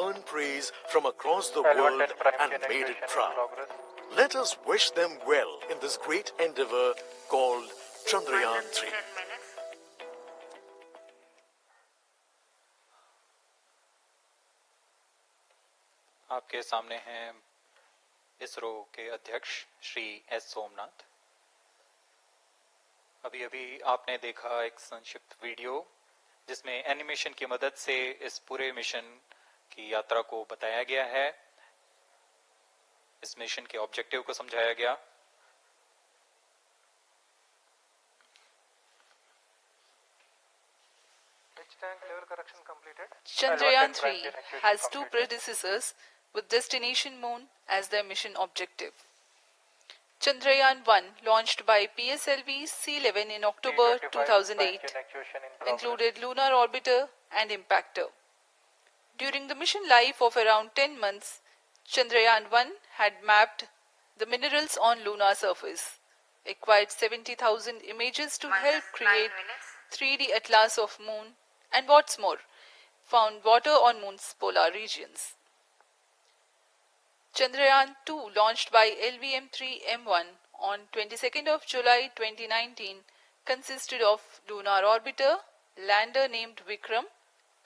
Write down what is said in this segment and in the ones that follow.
earned praise from across the world and made it proud. Let us wish them well in this great endeavor called Chandrayaan-3. आपके सामने हैं इसरो के अध्यक्ष Shri S Somnath. अभी अभी आपने देखा एक संक्षिप्त वीडियो जिसमें एनिमेशन की मदद से इस पूरे मिशन की यात्रा को बताया गया है, इस मिशन के ऑब्जेक्टिव को समझाया गया। Chandrayaan-3 has two predecessors with destination moon as their mission objective. Chandrayaan-1, launched by PSLV C-11 in October 2008, included lunar orbiter and impactor. During the mission life of around 10 months, Chandrayaan-1 had mapped the minerals on lunar surface, acquired 70,000 images to help create 3D atlas of moon, and what's more, found water on moon's polar regions. Chandrayaan-2, launched by LVM-3M1 on 22nd of July 2019, consisted of lunar orbiter, lander named Vikram,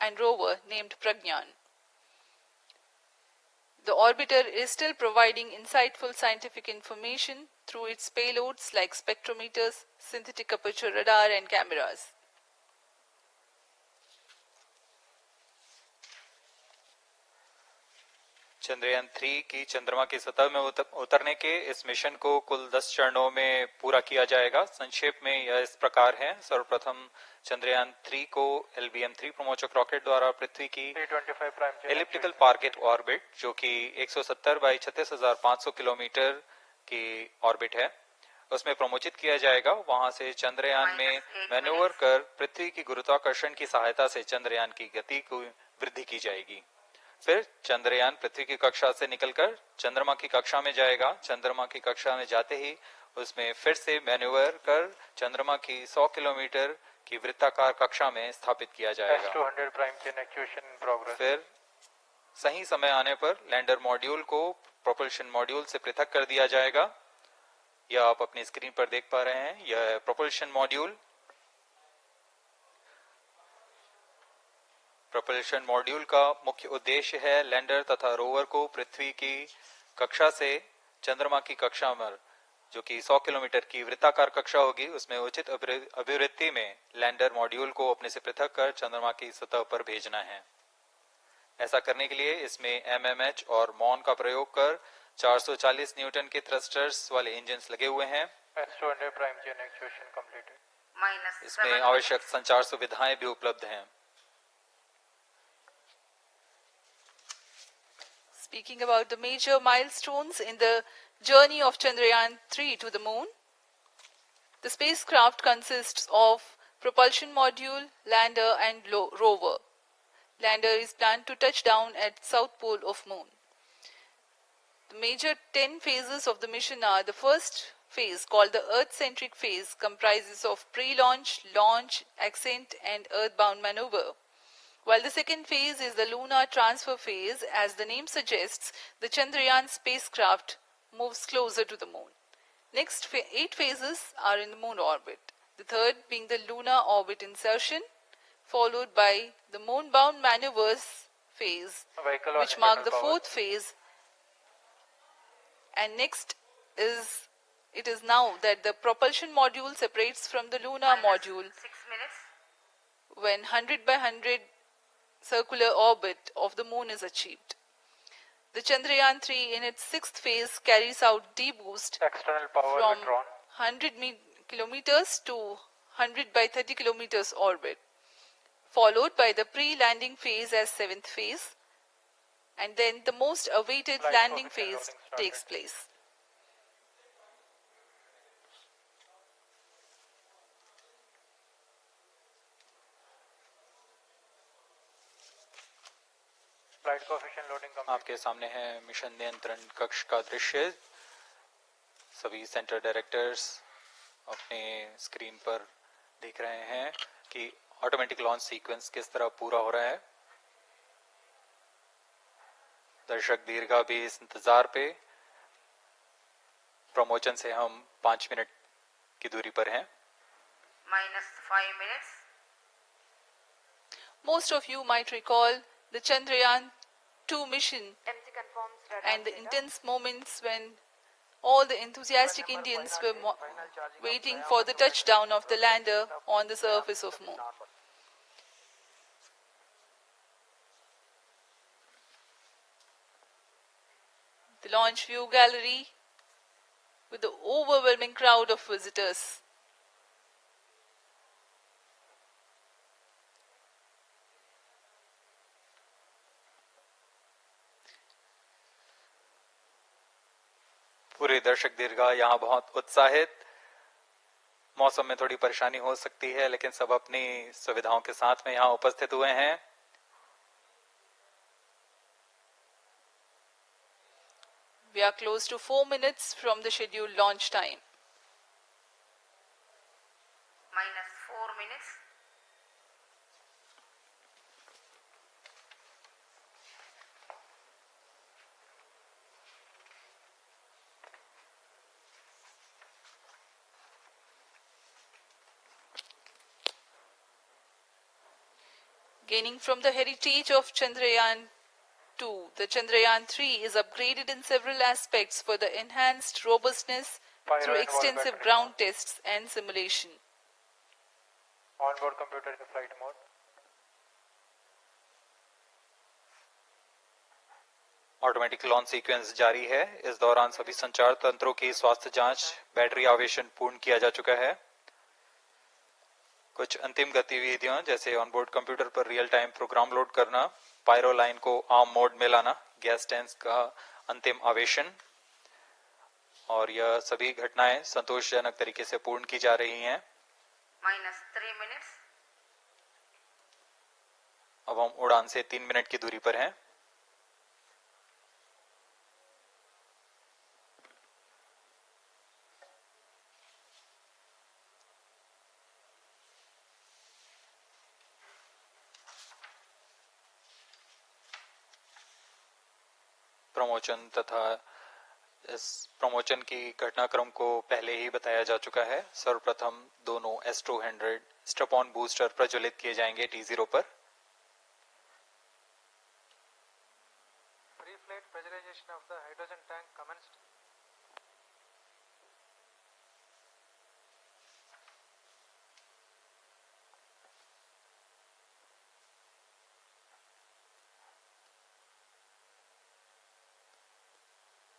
and rover named Pragyan. The orbiter is still providing insightful scientific information through its payloads like spectrometers, synthetic aperture radar, and cameras. Chandrayaan 3 की चंद्रमा की सतह में उतरने के इस mission को कुल 10 चरणों में पूरा किया जाएगा। संक्षेप में यह इस प्रकार है। सर्वप्रथम चंद्रयान 3 को LVM-3 प्रमोचक रॉकेट द्वारा पृथ्वी की एलिप्टिकल टारगेट ऑर्बिट, जो कि 170 बाई 36,500 किलोमीटर की ऑर्बिट है, उसमें प्रमोचित किया जाएगा। वहां से चंद्रयान में मैन्यूवर कर पृथ्वी की गुरुत्वाकर्षण की सहायता से चंद्रयान की गति को वृद्धि की जाएगी। फिर चंद्रयान पृथ्वी की कक्षा से निकलकर चंद्रमा की कक्षा में जाएगा। चंद्रमा की कक्षा में जाते ही उसमें फिर से मैन्यूवर कर चंद्रमा की 100 किलोमीटर की वृत्ताकार कक्षा में स्थापित किया जाएगा। फिर सही समय आने पर लैंडर मॉड्यूल को प्रोपल्शन मॉड्यूल से पृथक कर दिया जाएगा। यह आप अपनी स्क्रीन पर देख पा रहे हैं, यह है प्रोपल्शन मॉड्यूल। प्रोपल्शन मॉड्यूल का मुख्य उद्देश्य है लैंडर तथा रोवर को पृथ्वी की कक्षा से चंद्रमा की कक्षा में, जो कि 100 किलोमीटर की वृत्ताकार कक्षा होगी, उसमें उचित अभिवृत्ति में लैंडर मॉड्यूल को अपने से पृथक कर चंद्रमा की सतह पर भेजना है। ऐसा करने के लिए इसमें MMH और मॉन का प्रयोग कर 440 न्यूटन के थ्रस्टर्स वाले इंजन लगे हुए हैं। इसमें आवश्यक संचार सुविधाएं भी उपलब्ध हैं। Speaking about the major milestones in the journey of Chandrayaan-3 to the moon, the spacecraft consists of propulsion module, lander, and rover. Lander is planned to touch down at south pole of moon. The major 10 phases of the mission are: the first phase, called the Earth-centric phase, comprises of pre-launch, launch, ascent, and earthbound maneuver. While the second phase is the lunar transfer phase, as the name suggests, the Chandrayaan spacecraft moves closer to the moon. Next 8 phases are in the moon orbit, the third being the lunar orbit insertion, followed by the moon-bound maneuvers phase, which mark the fourth phase. And next it is now that the propulsion module separates from the lunar module when 100 by 100 circular orbit of the moon is achieved. The Chandrayaan-3 in its sixth phase carries out D-boost from 100 kilometers to 100 by 30 kilometers orbit, followed by the pre-landing phase as seventh phase, and then the most awaited landing phase takes place. आपके सामने है mission नियंत्रण कक्ष का दृश्य। सभी centre directors अपने screen पर देख रहे हैं कि ऑटोमेटिक लॉन्च सीक्वेंस किस तरह पूरा हो रहा है। दर्शक दीर्घा भी इस इंतजार पे। प्रमोशन से हम 5 मिनट की दूरी पर हैं। -5 minutes. Most of you might recall the Chandrayaan-2 mission MC confirms radar and the data. intense moments when all the enthusiastic Indians were waiting for the touchdown of the lander on the surface of Moon. The launch view gallery with the overwhelming crowd of visitors. पूरे दर्शक दीर्घा यहाँ बहुत उत्साहित। मौसम में थोड़ी परेशानी हो सकती है, लेकिन सब अपनी सुविधाओं के साथ में यहाँ उपस्थित हुए हैं। We are close to 4 minutes from the scheduled launch time. -4 minutes. Gaining from the heritage of Chandrayaan-2, the Chandrayaan-3 is upgraded in several aspects for the enhanced robustness through extensive ground tests and simulation. Onboard computer in flight mode. Automatic launch sequence जारी है। इस दौरान सभी संचार तंत्रों की स्वास्थ्य जांच, बैटरी आवेशन पूर्ण किया जा चुका है। कुछ अंतिम गतिविधियां जैसे ऑनबोर्ड कंप्यूटर पर रियल टाइम प्रोग्राम लोड करना, पायरो लाइन को आर्म मोड में लाना, गैस टैंक का अंतिम आवेशन, और यह सभी घटनाएं संतोषजनक तरीके से पूर्ण की जा रही हैं। -3 minutes. अब हम उड़ान से 3 मिनट की दूरी पर हैं। प्रमोशन तथा इस प्रमोशन की घटनाक्रम को पहले ही बताया जा चुका है। सर्वप्रथम दोनों S200 स्ट्रप-ऑन बूस्टर प्रज्वलित किए जाएंगे T0 पर। Pre-flight pressurization of the hydrogen tank commenced.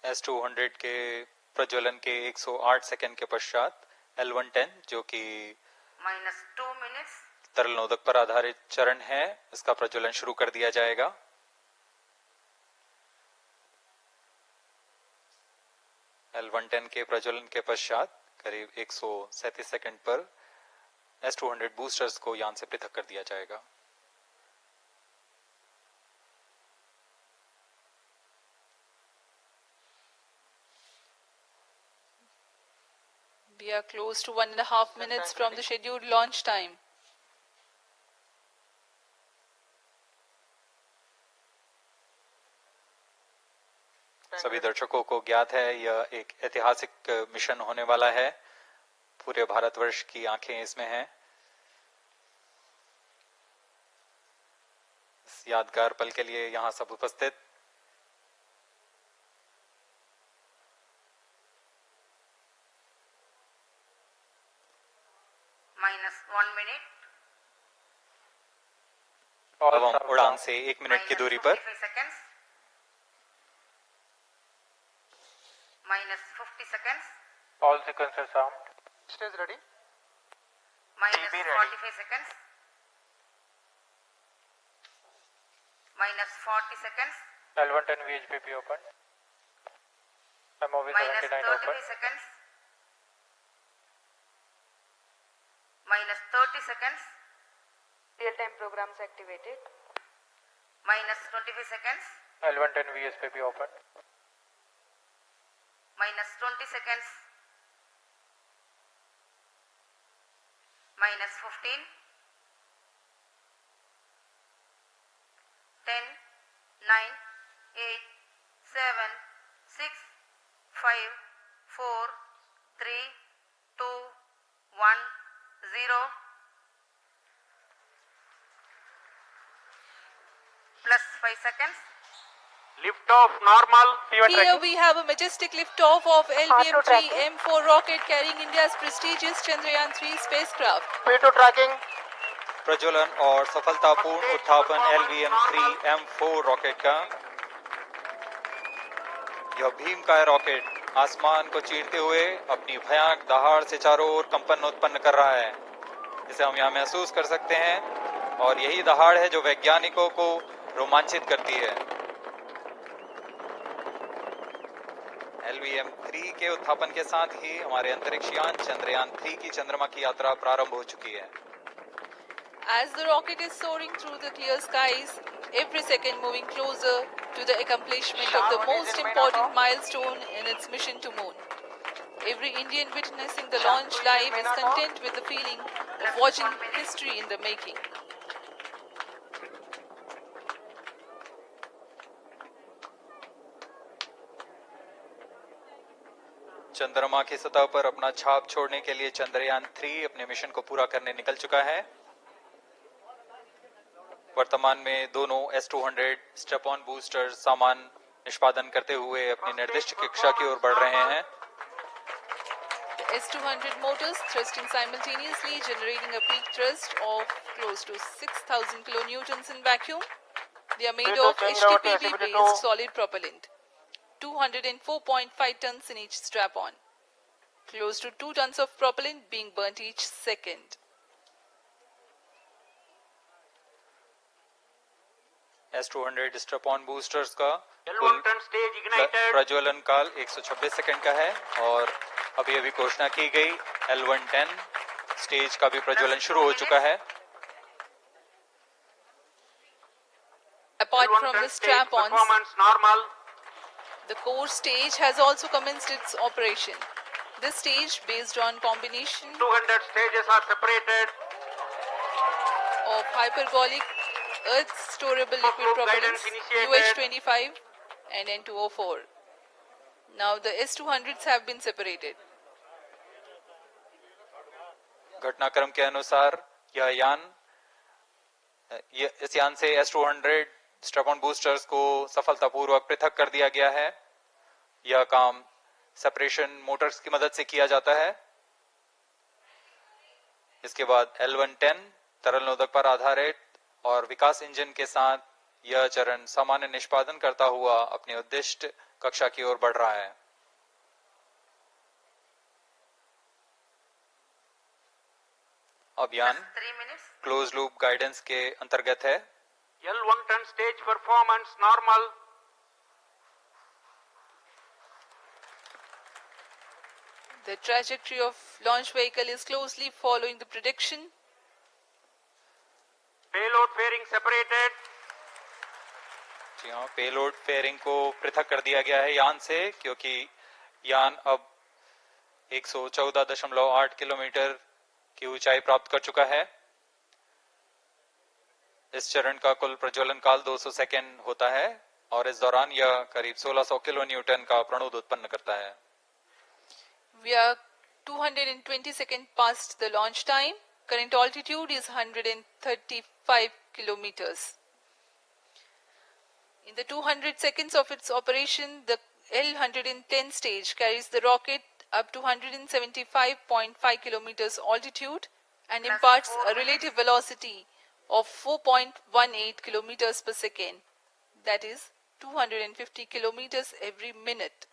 S200 के प्रज्वलन के 108 सेकंड के पश्चात L110 जो कि -2 minutes. तरल नोदक पर आधारित चरण है, इसका प्रज्वलन शुरू कर दिया जाएगा। L110 के प्रज्वलन के पश्चात करीब 137 सेकंड पर S200 बूस्टर्स को यान से पृथक कर दिया जाएगा। We are close to 1.5 minutes from the scheduled launch time. सभी दर्शकों को ज्ञात है यह एक ऐतिहासिक मिशन होने वाला है। पूरे भारतवर्ष की आंखें इसमें हैं। इस यादगार पल के लिए यहाँ सब उपस्थित। -1 minute. अब हम उड़ान से 1 मिनट की दूरी पर। -55 seconds. -50 seconds. All sequences armed. Stage ready. -45 seconds. -40 seconds. L110 VHPP open. MOV 79 open. -33 seconds. -30 seconds. Real-time programs activated. -25 seconds. L110 VSPP open. -20 seconds. -15. 10, 9, 8, 7, 6, 5, 4, 3, 2, 1, 0. Plus 5 seconds. Lift off normal. Here we have a majestic liftoff of LVM-3 M4 rocket carrying India's prestigious Chandrayaan-3 spacecraft. P2 tracking. प्रज्वलन और सफलतापूर्ण उत्थापन LVM-3 M4 rocket का। यह भीमकाय rocket आसमान को चीरते हुए अपनी भयानक दहाड़ से चारों ओर कंपन उत्पन्न कर रहा है। इसे हम यहाँ महसूस कर सकते हैं और यही दहाड़ है जो वैज्ञानिकों को रोमांचित करती है। LVM-3 के उत्थापन के साथ ही हमारे अंतरिक्ष यान चंद्रयान-3 की चंद्रमा की यात्रा प्रारंभ हो चुकी है। As the rocket is soaring through the clear skies, every second moving closer to the accomplishment of the most important milestone in its mission to moon. Every Indian witnessing the launch live is content with the feeling of watching history in the making. चंद्रमा की सतह पर अपना छाप छोड़ने के लिए चंद्रयान-3 अपने मिशन को पूरा करने निकल चुका है। वर्तमान में दोनों S-200 स्टेप ऑन बूस्टर सामान निष्पादन करते हुए अपनी निर्दिष्ट कक्षा की ओर बढ़ रहे हैं। The S-200 motors thrusting simultaneously, generating a peak thrust of close to 6,000 kilonewtons in vacuum. They are made of HTPB-based solid propellant. 204.5 tons in each strap-on. Close to 2 tons of propellant being burnt each second. S-200 strap-on boosters का कुल प्रज्वलन काल 126 second का है और अभी अभी घोषणा की गई L110 स्टेज का भी प्रज्वलन शुरू हो चुका है। Apart from the strap-ons, normal. the core stage has also commenced its operation. This stage, based on combination 200 stages are separated. of hyperbolic Earth storable liquid propellants UH-25 and N2O4. Now the S-200s have been separated. घटनाक्रम के अनुसार इस यान से S-200 strap-on boosters को सफलतापूर्वक पृथक कर दिया गया है। यह काम सेपरेशन मोटर्स की मदद से किया जाता है। इसके बाद L110 तरल नोदक पर आधारित और विकास इंजन के साथ यह चरण सामान्य निष्पादन करता हुआ अपनी उद्दिष्ट कक्षा की ओर बढ़ रहा है। अभियान क्लोज लूप गाइडेंस के अंतर्गत है। L110 stage performance normal. The trajectory of launch vehicle is closely following the prediction. Payload fairing separated. जी हाँ, पेलोड फेयरिंग को पृथक कर दिया गया है यान से, क्योंकि यान अब 114.8 किलोमीटर की ऊंचाई प्राप्त कर चुका है। इस चरण का कुल प्रज्वलन काल 200 सेकेंड होता है और इस दौरान यह करीब 1600 किलो न्यूटन का प्रणोद उत्पन्न करता है। We are 220 seconds past the launch time. Current altitude is 135 kilometers. In the 200 seconds of its operation, the L110 stage carries the rocket up to 175.5 kilometers altitude and imparts a relative velocity of 4.18 kilometers per second. That is 250 kilometers every minute.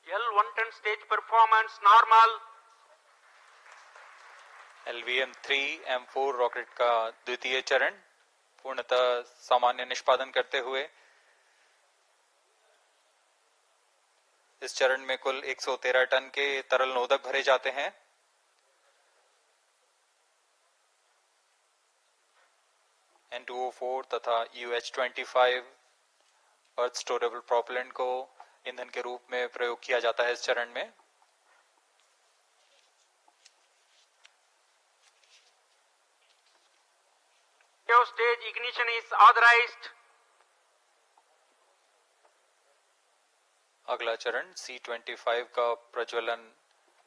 L110 stage performance normal. LVM-3 M4 rocket का द्वितीय चरण पूर्णतः सामान्य निष्पादन करते हुए इस चरण में कुल 113 टन के तरल नोदक भरे जाते हैं। N2O4 तथा UH-25 अर्थ स्टोरेबल प्रोपेलेंट को ईंधन के रूप में प्रयोग किया जाता है इस चरण में। Stage ignition is authorized. अगला चरण C25 का प्रज्वलन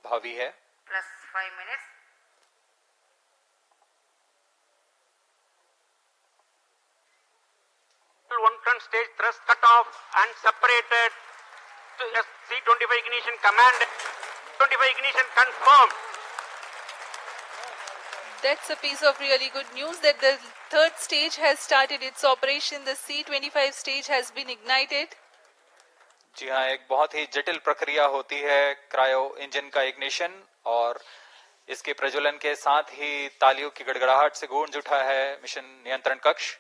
भावी है। plus 5 minutes. One front stage thrust cut off and separated to C25 ignition command. 25 ignition confirmed. That's a piece of really good news that the third stage has started its operation. The C25 stage has been ignited. जी हाँ, एक बहुत ही जटिल प्रक्रिया होती है cryo engine का ignition, और इसके प्रज्वलन के साथ ही तालियों की गड़गड़ाहट से गूंज उठा है मिशन नियंत्रण कक्ष।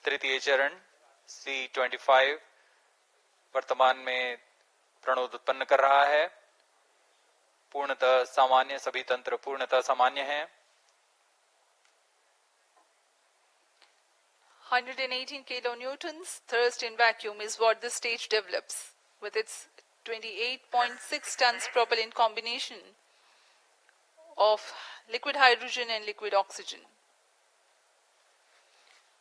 तृतीय चरण C25 वर्तमान में प्रणोद उत्पन्न कर रहा है। पूर्णतः सामान्य, सभी तंत्र पूर्णतः सामान्य हैं। 118 kilonewtons thrust in vacuum is what the stage develops with its 28.6 tons propellant combination of liquid hydrogen and liquid oxygen.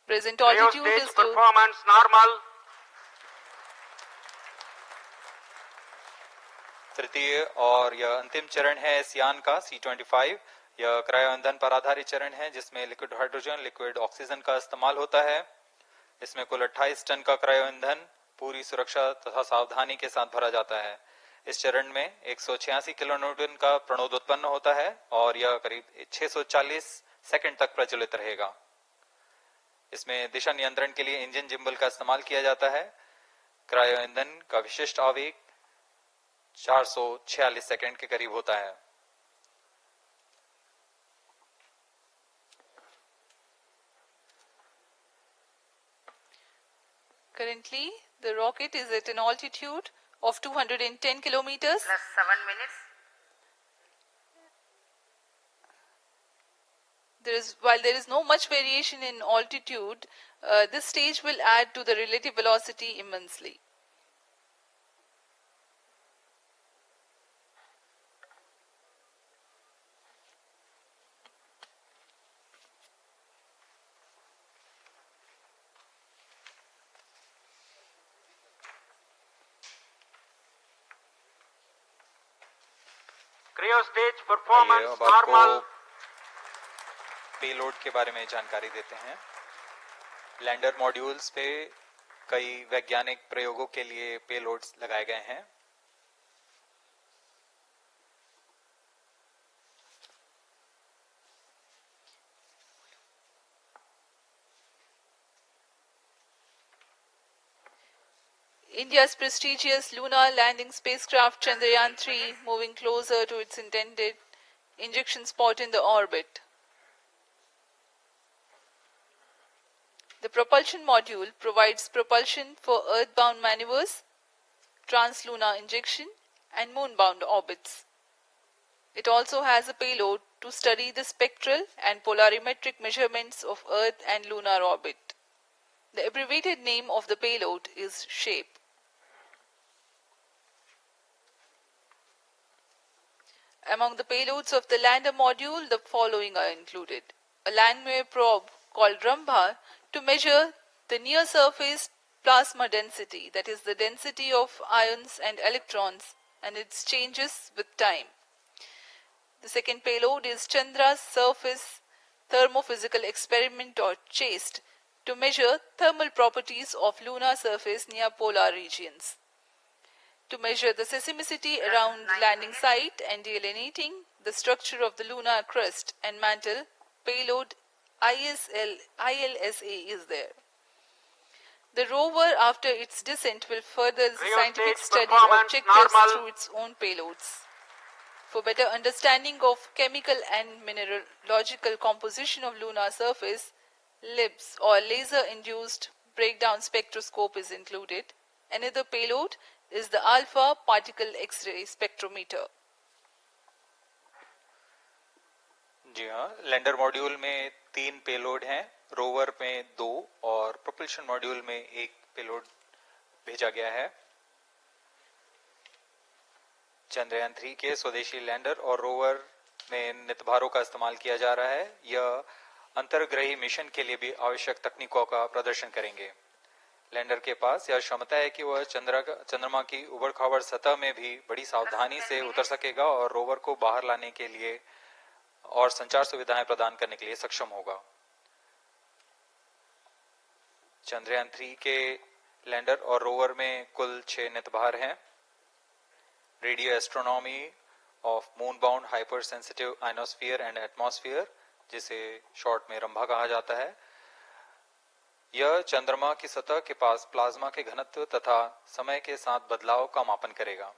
Present altitude Stage is performance normal. तृतीय और यह अंतिम चरण है इस यान का C25। यह क्रायो ईंधन पर आधारित चरण है जिसमें लिक्विड हाइड्रोजन, लिक्विड ऑक्सीजन का इस्तेमाल होता है। इसमें कुल 28 टन का क्रायो ईंधन पूरी सुरक्षा तथा सावधानी के साथ भरा जाता है। इस चरण में 186 किलोन्यूटन का प्रणोद उत्पन्न होता है और यह करीब 640 सेकंड तक प्रज्वलित रहेगा। इसमें दिशा नियंत्रण के लिए इंजन जिम्बल का इस्तेमाल किया जाता है। क्रायो ईंधन का विशिष्ट आवेग 446 सेकंड के करीब होता है। currently the rocket is at an altitude of 210 kilometers. Plus 7 minutes. While there is no much variation in altitude, this stage will add to the relative velocity immensely. Cryo stage आइए performance अब आपको normal. Payload के बारे में जानकारी देते हैं। Lander modules पे कई वैज्ञानिक प्रयोगों के लिए पेलोड्स लगाए गए हैं। India's prestigious lunar landing spacecraft Chandrayaan-3 moving closer to its intended injection spot in the orbit. The propulsion module provides propulsion for earthbound maneuvers, translunar injection, and moonbound orbits. It also has a payload to study the spectral and polarimetric measurements of Earth and lunar orbit. The abbreviated name of the payload is SHAPE. Among the payloads of the lander module, the following are included. A landwehr probe called Rambha to measure the near-surface plasma density, that is the density of ions and electrons, and its changes with time. The second payload is Chandra's Surface Thermophysical Experiment or CHAST to measure thermal properties of lunar surface near polar regions. To measure the seismicity around the landing site and delineating the structure of the lunar crust and mantle, payload ILSA is there. The rover, after its descent, will further the scientific study objectives through its own payloads. For better understanding of chemical and mineralogical composition of lunar surface, LIBS or laser-induced breakdown spectroscope is included. Another payload is the alpha particle X-ray spectrometer. जी हाँ, lander module में 3 payload हैं, rover में 2 और propulsion module में 1 payload भेजा गया है। चंद्रयान 3 के स्वदेशी लैंडर और रोवर में नितभारों का इस्तेमाल किया जा रहा है। यह अंतर्ग्रही मिशन के लिए भी आवश्यक तकनीकों का प्रदर्शन करेंगे। लैंडर के पास यह क्षमता है कि वह चंद्रमा की उबड़-खाबड़ सतह में भी बड़ी सावधानी से उतर सकेगा और रोवर को बाहर लाने के लिए और संचार सुविधाएं प्रदान करने के लिए सक्षम होगा। चंद्रयान 3 के लैंडर और रोवर में कुल 6 नितभार हैं। Radio astronomy of moon bound hyper sensitive ionosphere and atmosphere, जिसे शॉर्ट में रंभा कहा जाता है, यह चंद्रमा की सतह के पास प्लाज्मा के घनत्व तथा समय के साथ बदलाव का मापन करेगा।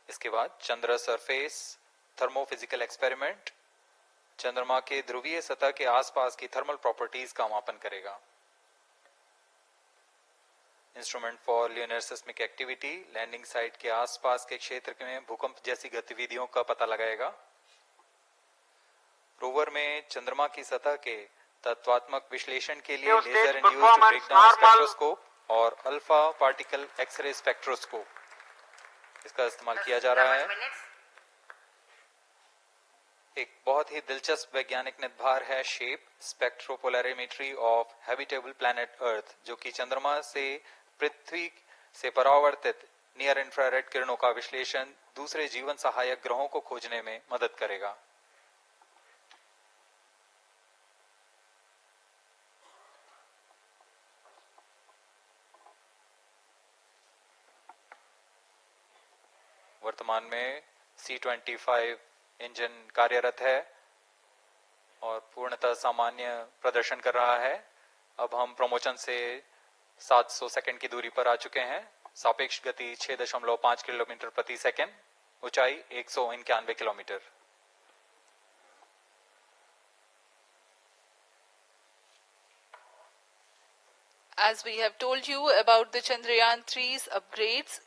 इसके बाद चंद्र सरफेस थर्मोफिजिकल एक्सपेरिमेंट चंद्रमा के ध्रुवीय सतह के आसपास की थर्मल प्रॉपर्टीज का मापन करेगा। Instrument for lunar seismic activity landing site के आसपास के क्षेत्र में भूकंप जैसी गतिविधियों का पता लगाएगा। रोवर में चंद्रमा की सतह के तत्वात्मक विश्लेषण के लिए लेजर इंड्यूस्ड ब्रेकडाउन स्पेक्ट्रोस्कोप और अल्फा पार्टिकल एक्सरे स्पेक्ट्रोस्कोप इसका इस्तेमाल किया जा रहा है। एक बहुत ही दिलचस्प वैज्ञानिक निर्धार है shape स्पेक्ट्रोपोलैरिमेट्री of habitable planet earth, जो कि चंद्रमा से पृथ्वी से परावर्तित नियर इंफ्रारेड किरणों का विश्लेषण दूसरे जीवन सहायक ग्रहों को खोजने में मदद करेगा। वर्तमान में C-25 इंजन कार्यरत है और पूर्णतः सामान्य प्रदर्शन कर रहा है। अब हम प्रमोशन से 700 सेकंड की दूरी पर आ चुके हैं। सापेक्ष गति 6.5 किलोमीटर प्रति सेकंड, ऊंचाई 191 kilometre. As we have told you about the Chandrayaan-3's upgrades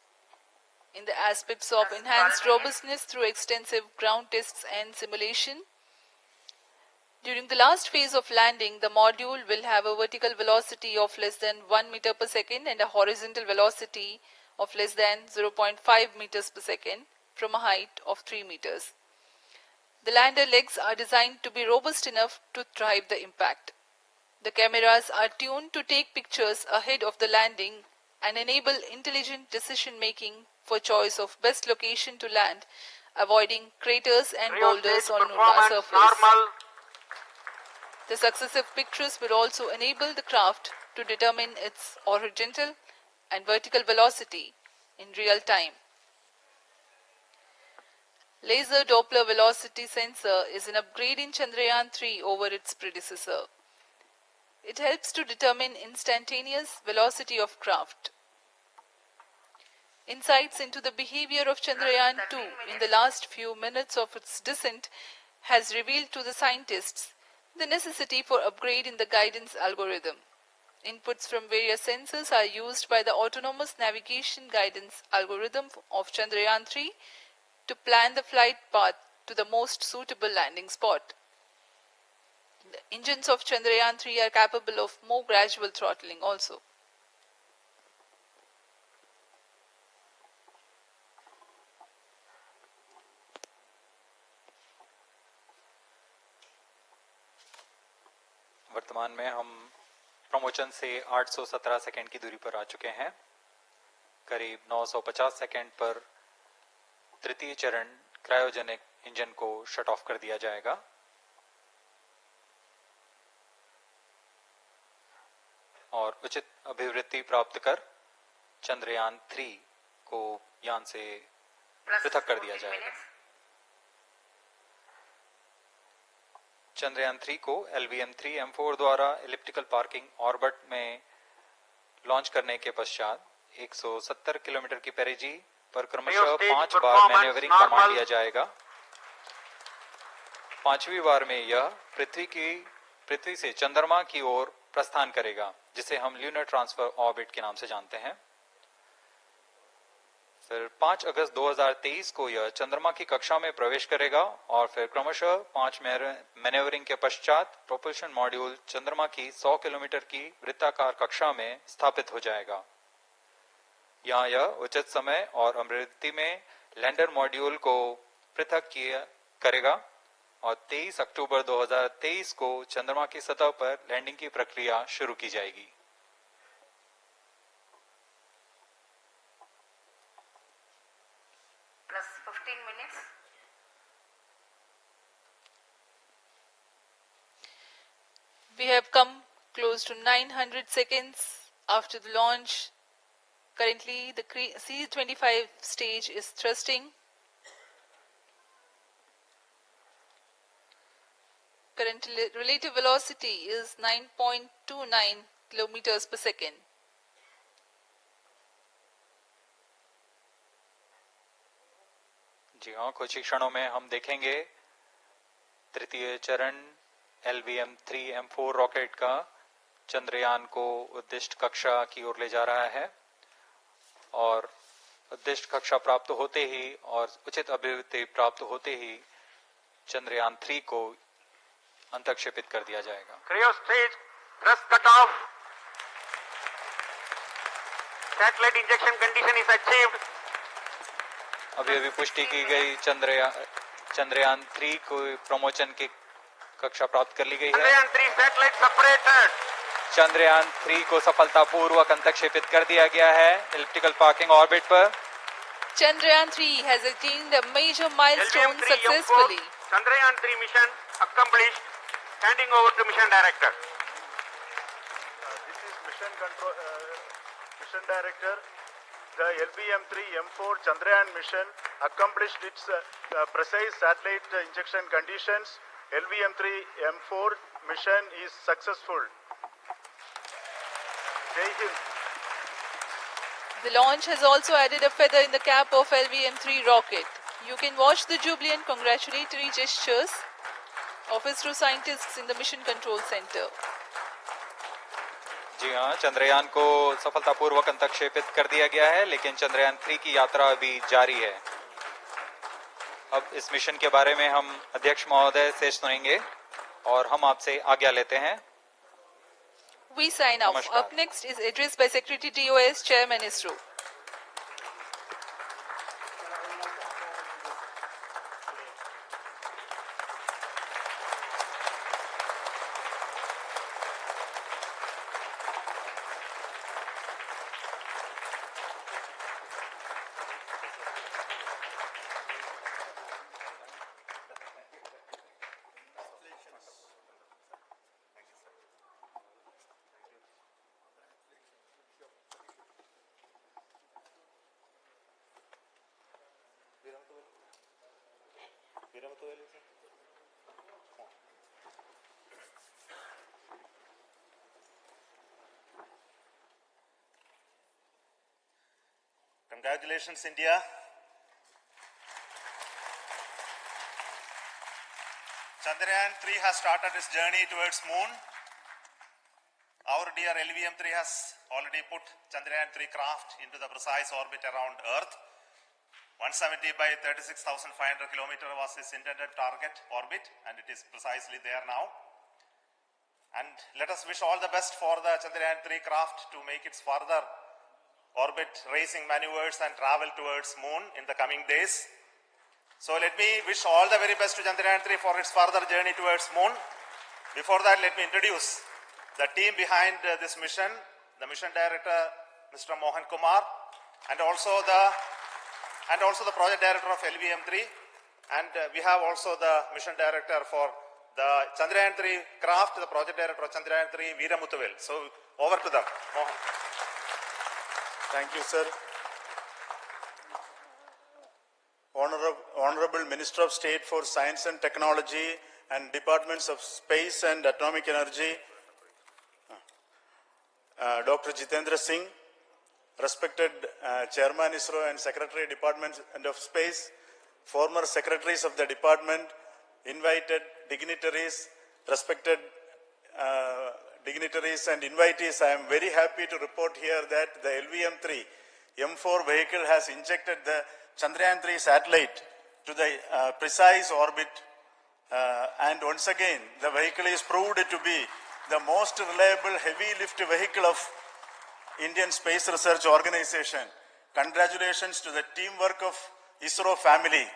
in the aspects of enhanced robustness through extensive ground tests and simulation, during the last phase of landing, the module will have a vertical velocity of less than 1 meter per second and a horizontal velocity of less than 0.5 meters per second from a height of 3 meters. The lander legs are designed to be robust enough to drive the impact. The cameras are tuned to take pictures ahead of the landing and enable intelligent decision making for choice of best location to land, avoiding craters and boulders on lunar surface. Normal. The successive pictures will also enable the craft to determine its horizontal and vertical velocity in real time. Laser Doppler velocity sensor is an upgrade in Chandrayaan-3 over its predecessor. It helps to determine instantaneous velocity of craft. Insights into the behavior of Chandrayaan-2 in the last few minutes of its descent has revealed to the scientists the necessity for upgrade in the guidance algorithm. Inputs from various sensors are used by the autonomous navigation guidance algorithm of Chandrayaan-3 to plan the flight path to the most suitable landing spot. The engines of Chandrayaan-3 are capable of more gradual throttling also. वर्तमान में हम promotion से 817 second की दूरी पर आ चुके हैं। करीब 950 सेकंड पर तृतीय चरण क्रायोजेनिक इंजन को शट ऑफ कर दिया जाएगा। और उचित अभिवृद्धि प्राप्त कर चंद्रयान 3 को यान से पृथक कर दिया जाएगा। चंद्रयान 3 को LVM-3M4 द्वारा एलिप्टिकल पार्किंग ऑर्बिट में लॉन्च करने के पश्चात 170 किलोमीटर की पेरिजी पर क्रमशः 5 बार मैन्यूवरिंग कमांड लिया जाएगा। 5वीं बार में यह पृथ्वी से चंद्रमा की ओर प्रस्थान करेगा, जिसे हम ल्यूनर ट्रांसफर ऑर्बिट के नाम से जानते हैं। फिर 5 अगस्त 2023 को यह चंद्रमा की कक्षा में प्रवेश करेगा और फिर क्रमशः 5 मैन्यूवरिंग के पश्चात प्रोपल्शन मॉड्यूल चंद्रमा की 100 किलोमीटर की वृत्ताकार कक्षा में स्थापित हो जाएगा। यहाँ यह उचित समय और अभिवृद्धि में लैंडर मॉड्यूल को पृथक करेगा और 23 अक्टूबर 2023 को चंद्रमा की सतह पर लैंडिंग की प्रक्रिया शुरू की जाएगी। 15 minutes. We have come close to 900 seconds after the launch. Currently, the C-25 stage is thrusting. Current relative velocity is 9.29 kilometers per second. जी हाँ, कुछ ही क्षणों में हम देखेंगे तृतीय चरण LVM-3 M4 रॉकेट का चंद्रयान को उद्दिष्ट कक्षा की ओर ले जा रहा है और उद्दिष्ट कक्षा प्राप्त होते ही और उचित अभिवृद्धि प्राप्त होते ही चंद्रयान 3 को अंतक्षेपित कर दिया जाएगा। Cryo stage thrust cutoff. Satellite injection condition is achieved. अभी पुष्टि की गई चंद्रयान 3 को प्रमोशन की कक्षा प्राप्त कर ली गई है। Chandrayaan 3 satellite separated. चंद्रयान 3 को सफलतापूर्वक अंतक्षेपित कर दिया गया है एलिप्टिकल पार्किंग ऑर्बिट पर। Chandrayaan 3 has attained a major milestone successfully. Chandrayaan 3 mission accomplished. Handing over to mission director. This is mission director. The LVM-3 M4 Chandrayaan mission accomplished its precise satellite injection conditions. LVM-3 M4 mission is successful. Jai Hind. The launch has also added a feather in the cap of LVM-3 rocket. You can watch the jubilant congratulatory gestures of Isro scientists in the Mission Control Center. जी हाँ, चंद्रयान को सफलतापूर्वक अंतक्षेपित कर दिया गया है, लेकिन चंद्रयान 3 की यात्रा अभी जारी है। अब इस मिशन के बारे में हम अध्यक्ष महोदय से सुनेंगे और हम आपसे आज्ञा लेते हैं। We sign off. Up next is address by Secretary TOS, Chairman Isro. Congratulations, India. Chandrayaan-3 has started its journey towards moon. Our dear LVM-3 has already put Chandrayaan-3 craft into the precise orbit around Earth. 170 by 36,500 kilometers was its intended target orbit, and it is precisely there now. And let us wish all the best for the Chandrayaan-3 craft to make its further orbit racing maneuvers and travel towards moon in the coming days. So let me wish all the very best to Chandrayaan-3 for its further journey towards moon. Before that, let me introduce the team behind this mission, the mission director, Mr. Mohan Kumar, and also the project director of LVM-3, and we have also the mission director for the Chandrayaan-3 craft, the project director of Chandrayaan-3, Veera Muthuvel. So over to them, Mohan. Thank you, sir. Honorable Minister of State for Science and Technology and Departments of Space and Atomic Energy, Dr. Jitendra Singh, respected Chairman Isro and Secretary Department of Space, former secretaries of the department, invited dignitaries, respected dignitaries and invitees, I am very happy to report here that the LVM-3 M4 vehicle has injected the Chandrayaan-3 satellite to the precise orbit, and once again the vehicle is proved to be the most reliable heavy lift vehicle of Indian Space Research Organization. Congratulations to the teamwork of ISRO family.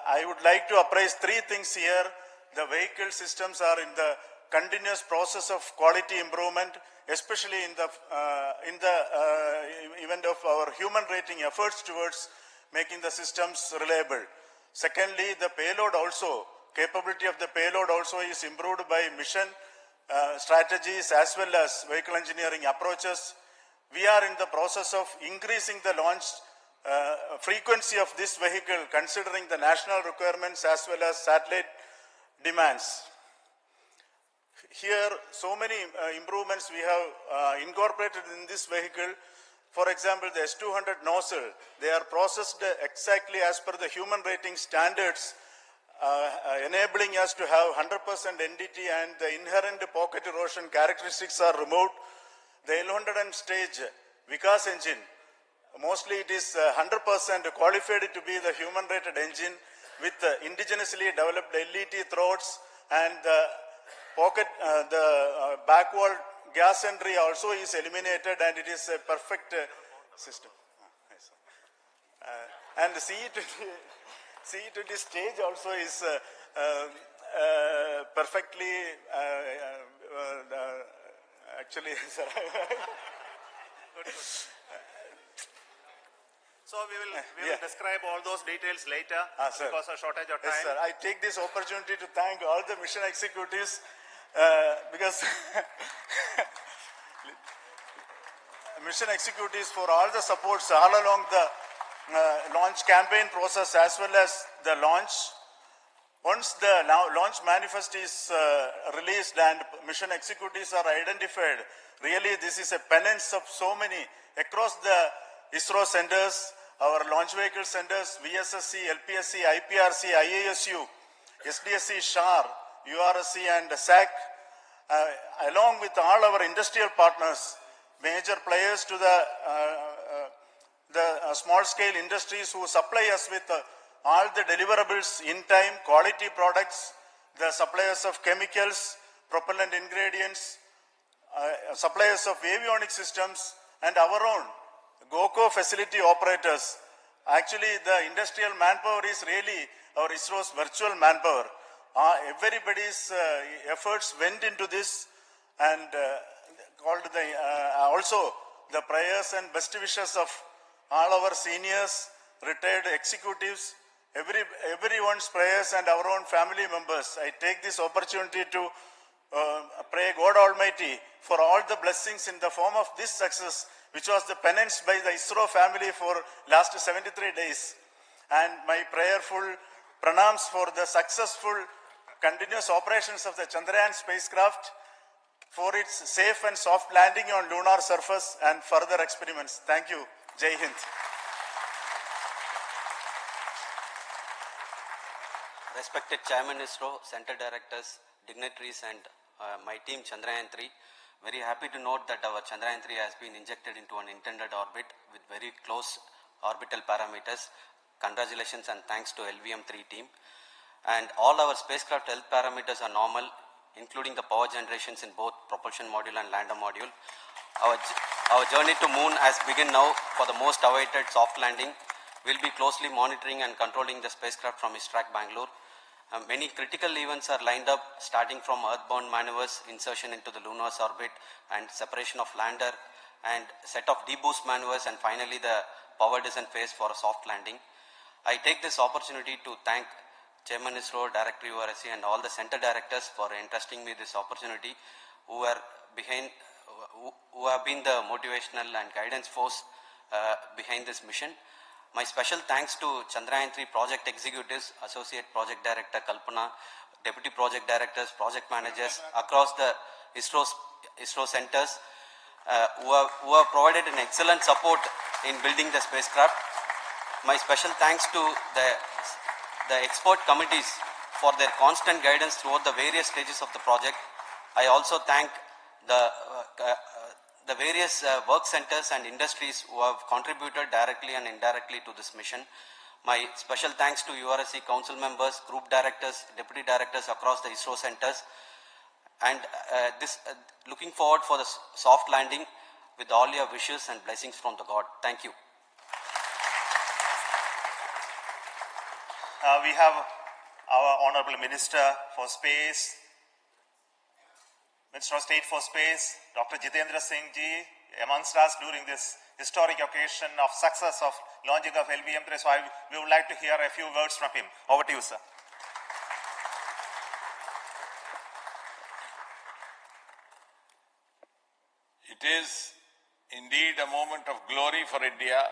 I would like to appraise three things here. The vehicle systems are in the continuous process of quality improvement, especially in the event of our human rating efforts towards making the systems reliable. Secondly, the payload also, capability of the payload also is improved by mission strategies as well as vehicle engineering approaches. We are in the process of increasing the launch frequency of this vehicle considering the national requirements as well as satellite demands. Here, so many improvements we have incorporated in this vehicle. For example, the S200 nozzle, they are processed exactly as per the human rating standards, enabling us to have 100% NDT, and the inherent pocket erosion characteristics are removed. The L100 stage Vikas engine, mostly it is 100% qualified to be the human rated engine with indigenously developed LET throats, and the pocket, backward gas entry also is eliminated, and it is a perfect system. And the CE20 stage also is perfectly, actually, sir. Good. So we will describe all those details later because of shortage of time. Yes, sir. I take this opportunity to thank all the mission executives because mission executives for all the supports all along the launch campaign process as well as the launch. Once the launch manifest is released and mission executives are identified, really this is a penance of so many across the Isro centers, our launch vehicle centers, VSSC, LPSC, IPRC, IASU, SDSC, SHAR, URSC and SAC, along with all our industrial partners, major players to the small scale industries who supply us with all the deliverables in time, quality products, the suppliers of chemicals, propellant ingredients, suppliers of avionics systems, and our own GOCO facility operators. Actually, the industrial manpower is really our ISRO's virtual manpower. Everybody's efforts went into this, and also the prayers and best wishes of all our seniors, retired executives, everyone's prayers and our own family members. I take this opportunity to pray God Almighty for all the blessings in the form of this success, which was the penance by the ISRO family for last 73 days. And my prayerful pranams for the successful continuous operations of the Chandrayaan spacecraft, for its safe and soft landing on lunar surface and further experiments. Thank you. Jai Hind. Respected Chairman ISRO, Center Directors, dignitaries and my team Chandrayaan-3, very happy to note that our Chandrayaan-3 has been injected into an intended orbit with very close orbital parameters. Congratulations and thanks to LVM-3 team. And all our spacecraft health parameters are normal, including the power generations in both propulsion module and lander module. Our journey to moon has begun now for the most awaited soft landing. We'll be closely monitoring and controlling the spacecraft from ISTRAC Bangalore. Many critical events are lined up, starting from earthbound maneuvers, insertion into the lunar orbit and separation of lander, and set of deboost maneuvers, and finally the power descent phase for a soft landing. I take this opportunity to thank Chairman ISRO, Director URSC and all the center directors for entrusting me this opportunity, who have been the motivational and guidance force behind this mission. My special thanks to Chandrayaan-3 project executives, Associate Project Director Kalpana, Deputy Project Directors, Project Managers across the ISRO centers who have provided an excellent support in building the spacecraft. My special thanks to the expert committees for their constant guidance throughout the various stages of the project. I also thank the various work centers and industries who have contributed directly and indirectly to this mission. My special thanks to URSC council members, group directors, deputy directors across the ISRO centers, and looking forward for the soft landing with all your wishes and blessings from the God. Thank you. We have our Honorable Minister for Space, Minister of State for Space, Dr. Jitendra Singh ji amongst us during this historic occasion of success of launching of LVM3. So we would like to hear a few words from him. Over to you, sir. It is indeed a moment of glory for India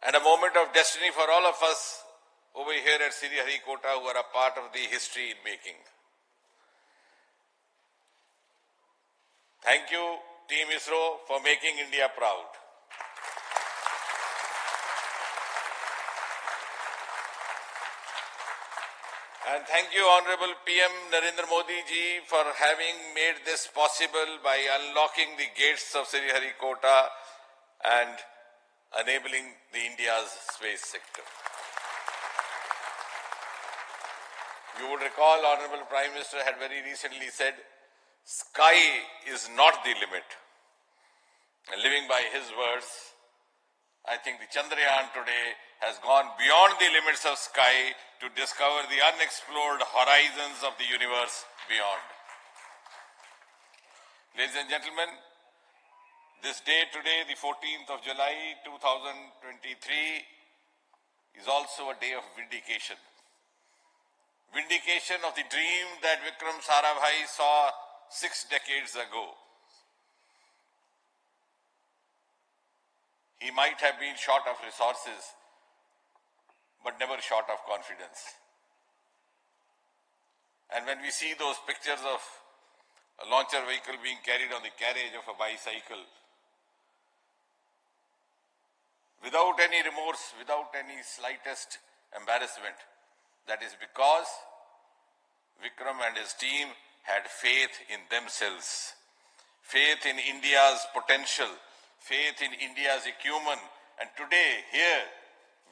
and a moment of destiny for all of us over here at Sriharikota who are a part of the history in making. Thank you, Team Isro, for making India proud. And thank you, Honorable PM Narendra Modi ji, for having made this possible by unlocking the gates of Sriharikota and enabling the India's space sector. You would recall, Honorable Prime Minister had very recently said, sky is not the limit. And living by his words, I think the Chandrayaan today has gone beyond the limits of sky to discover the unexplored horizons of the universe beyond. Ladies and gentlemen, this day today, the 14th of July 2023, is also a day of vindication. Vindication of the dream that Vikram Sarabhai saw 6 decades ago. He might have been short of resources, but never short of confidence. And when we see those pictures of a launcher vehicle being carried on the carriage of a bicycle, without any remorse, without any slightest embarrassment, that is because Vikram and his team had faith in themselves, faith in India's potential, faith in India's acumen. And today, here,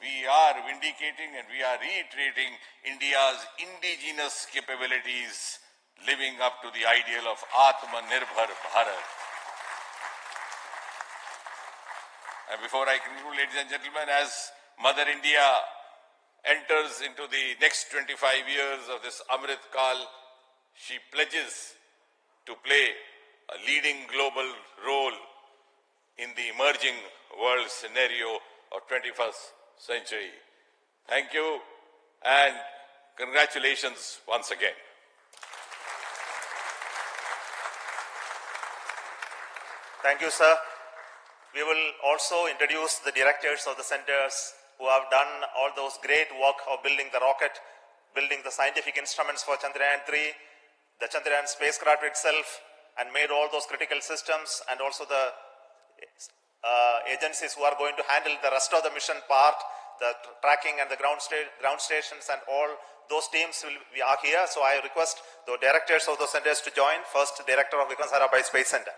we are vindicating and we are reiterating India's indigenous capabilities, living up to the ideal of Atmanirbhar Bharat. And before I conclude, ladies and gentlemen, as Mother India enters into the next 25 years of this Amrit Kal, she pledges to play a leading global role in the emerging world scenario of 21st century. Thank you and congratulations once again. Thank you, sir. We will also introduce the directors of the centers who have done all those great work of building the rocket, building the scientific instruments for Chandrayaan-3, the Chandrayaan spacecraft itself, and made all those critical systems, and also the agencies who are going to handle the rest of the mission part, the tracking and the ground stations, and all those teams are here. So I request the directors of those centers to join. First, Director of Vikram Sarabhai Space Center.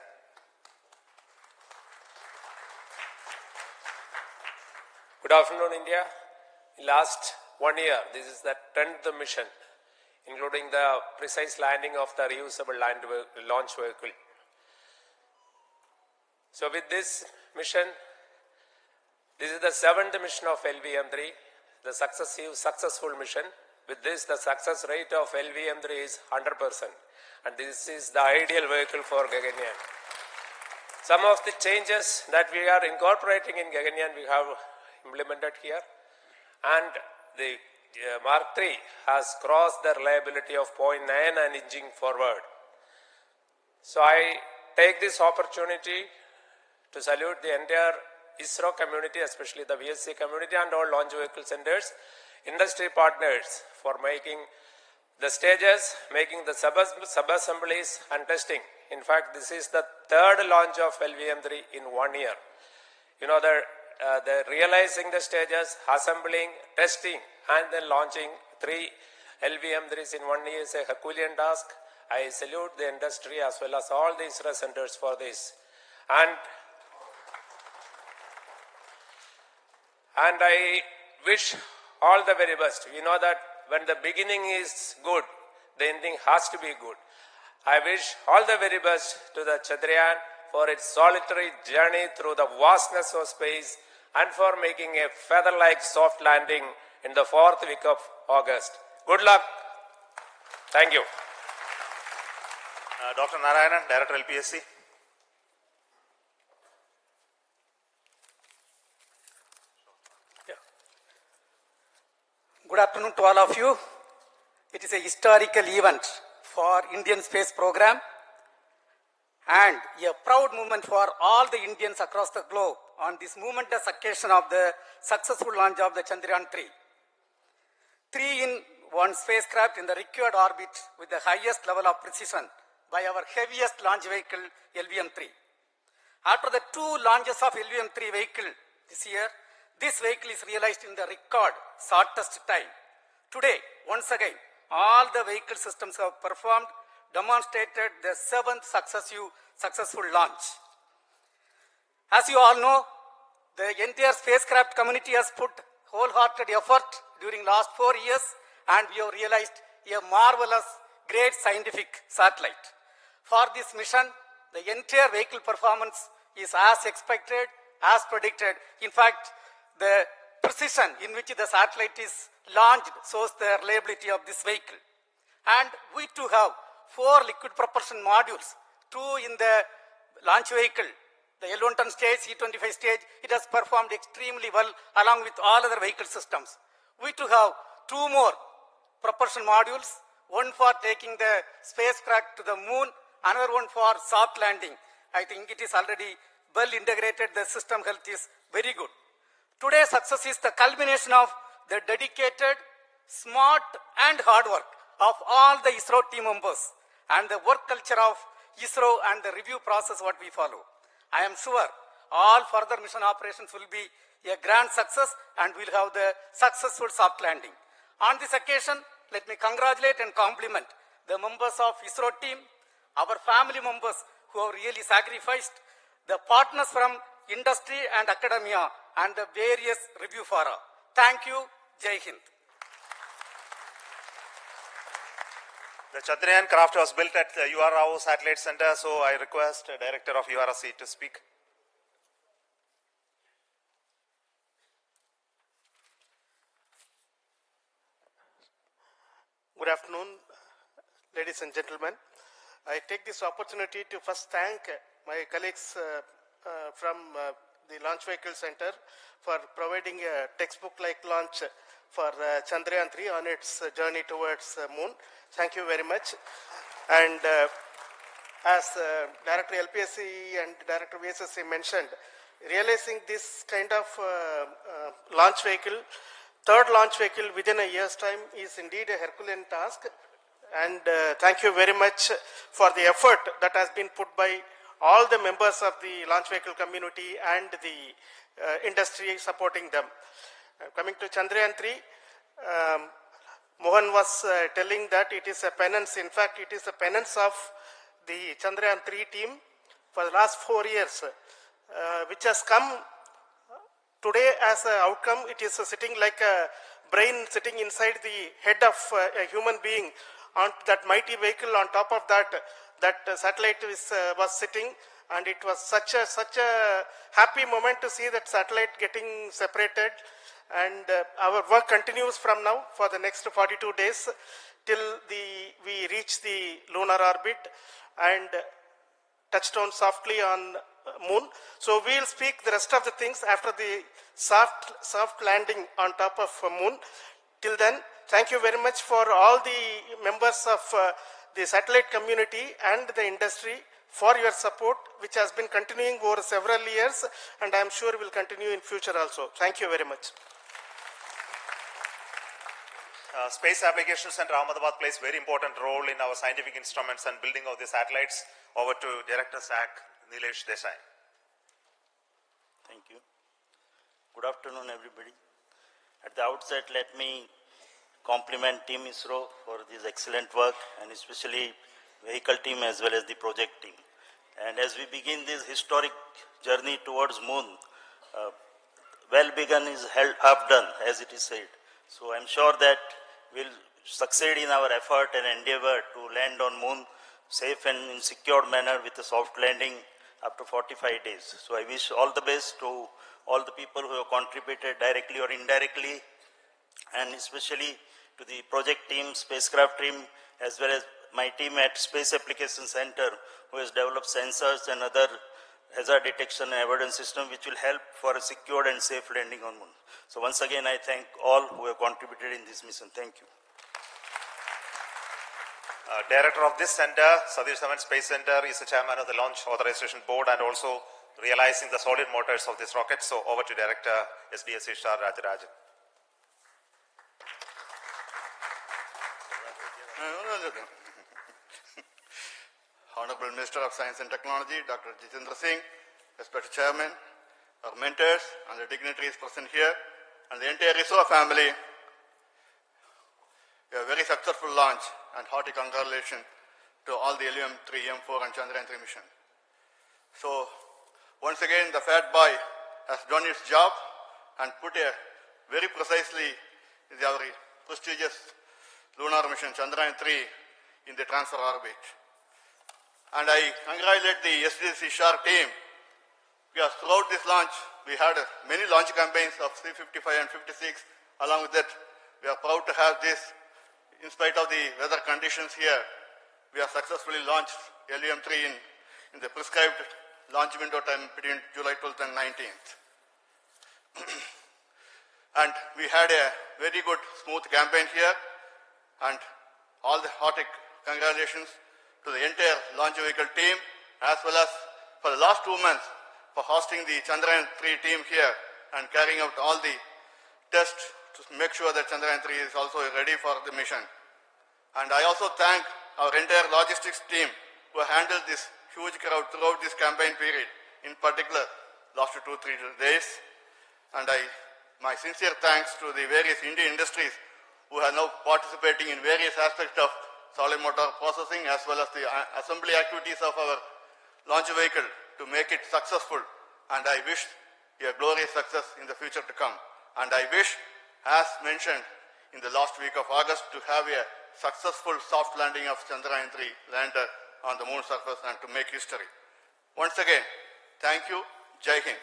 Good afternoon, India. In last 1 year, this is the 10th mission, including the precise landing of the reusable launch vehicle. So with this mission, this is the 7th mission of LVM-3, the successful mission. With this, the success rate of LVM-3 is 100%. And this is the ideal vehicle for Gaganyaan. Some of the changes that we are incorporating in Gaganyaan, we have implemented here, and the Mark III has crossed the reliability of 0.9 and inching forward. So I take this opportunity to salute the entire Isro community, especially the VSC community and all launch vehicle centers, industry partners for making the stages, making the sub-assemblies and testing. In fact, this is the 3rd launch of LVM-3 in 1 year. You know, the realizing the stages, assembling, testing, and then launching 3 LVM-3s in 1 year is a Herculean task. I salute the industry as well as all the ISRO centers for this. And I wish all the very best. We know that when the beginning is good, the ending has to be good. I wish all the very best to the Chandrayaan for its solitary journey through the vastness of space and for making a feather-like soft landing in the 4th week of August. Good luck. Thank you. Dr. Narayanan, Director LPSC. Good afternoon to all of you. It is a historical event for Indian space program and a proud moment for all the Indians across the globe on this momentous occasion of the successful launch of the Chandrayaan-3. 3-in-1 spacecraft in the required orbit with the highest level of precision by our heaviest launch vehicle, LVM-3. After the 2 launches of LVM-3 vehicle this year, this vehicle is realized in the record shortest time. Today, once again, all the vehicle systems have performed, demonstrated the 7th successful launch. As you all know, the entire spacecraft community has put wholehearted effort during last 4 years, and we have realized a marvelous, great scientific satellite. For this mission, the entire vehicle performance is as expected, as predicted. In fact, the precision in which the satellite is launched shows the reliability of this vehicle. And we too have 4 liquid propulsion modules, 2 in the launch vehicle, the L110 stage, C25 stage. It has performed extremely well along with all other vehicle systems. We too have 2 more propulsion modules, one for taking the spacecraft to the moon, another one for soft landing. I think it is already well integrated. The system health is very good. Today's success is the culmination of the dedicated, smart and hard work of all the Isro team members and the work culture of Isro and the review process what we follow. I am sure all further mission operations will be a grand success and we'll have the successful soft landing. On this occasion, let me congratulate and compliment the members of Isro team, our family members who have really sacrificed, the partners from industry and academia, and the various review fora. Thank you. Jai Hind. The Chandrayaan craft was built at the URO Satellite Center, so I request the Director of URC to speak. Good afternoon, ladies and gentlemen. I take this opportunity to first thank my colleagues from the Launch Vehicle Center for providing a textbook-like launch for Chandrayaan-3 on its journey towards moon. Thank you very much. And as Director LPSC and Director VSSC mentioned, realizing this kind of launch vehicle, 3rd launch vehicle within a year's time is indeed a Herculean task. And thank you very much for the effort that has been put by all the members of the launch vehicle community and the industry supporting them. Coming to Chandrayaan-3, Mohan was telling that it is a penance. In fact, it is a penance of the Chandrayaan-3 team for the last 4 years, which has come today as an outcome. It is sitting like a brain sitting inside the head of a human being on that mighty vehicle. On top of that, satellite was sitting, and it was such a happy moment to see that satellite getting separated. And our work continues from now for the next 42 days till we reach the lunar orbit and touch down softly on moon. So we'll speak the rest of the things after the soft landing on top of moon. Till then, thank you very much for all the members of the satellite community and the industry for your support, which has been continuing over several years, and I am sure will continue in future also. Thank you very much. Space Applications Center Ahmedabad plays a very important role in our scientific instruments and building of the satellites. Over to Director SAC, Nilesh Desai. Thank you. Good afternoon, everybody. At the outset, let me compliment Team Isro for this excellent work, and especially vehicle team as well as the project team. And as we begin this historic journey towards moon, well begun is half done, as it is said. So I'm sure that we'll succeed in our effort and endeavor to land on moon safe and in secured manner with a soft landing up to 45 days. So I wish all the best to all the people who have contributed directly or indirectly, and especially to the project team, spacecraft team, as well as my team at Space Application Center, who has developed sensors and other hazard detection and avoidance system which will help for a secured and safe landing on Moon. So once again, I thank all who have contributed in this mission. Thank you. Director of this center, Satish Dhawan Space Center, is the chairman of the Launch Authorization Board and also realizing the solid motors of this rocket. So over to Director SDSC Shah Rajarajan. Honorable Minister of Science and Technology, Dr. Jitendra Singh, respected Chairman, our mentors and the dignitaries present here, and the entire Isro family, a very successful launch and hearty congratulations to all the LVM-3, M4 and Chandrayaan-3 mission. So, once again, the Fat Boy has done its job and put a very precisely our prestigious lunar mission Chandrayaan-3 in the transfer orbit. And I congratulate the SDSC SHAR team because throughout this launch, we had many launch campaigns of C-55 and 56. Along with that, we are proud to have this. In spite of the weather conditions here, we have successfully launched LVM-3 in the prescribed launch window time between July 12th and 19th. And we had a very good, smooth campaign here, and all the hearty congratulations to the entire launch vehicle team, as well as for the last 2 months for hosting the Chandrayaan-3 team here and carrying out all the tests to make sure that Chandrayaan-3 is also ready for the mission. And I also thank our entire logistics team who handled this huge crowd throughout this campaign period, in particular last 2-3 days. And my sincere thanks to the various Indian industries who are now participating in various aspects of solid motor processing as well as the assembly activities of our launch vehicle to make it successful. And I wish a glorious success in the future to come. And I wish, as mentioned in the last week of August, to have a successful soft landing of Chandrayaan-3 lander on the moon surface and to make history. Once again, thank you. Jai Hind.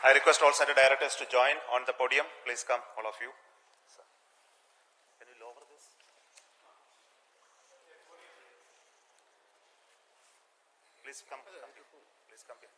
I request all center directors to join on the podium. Please come, all of you. Can you lower this? Please come. Please come here.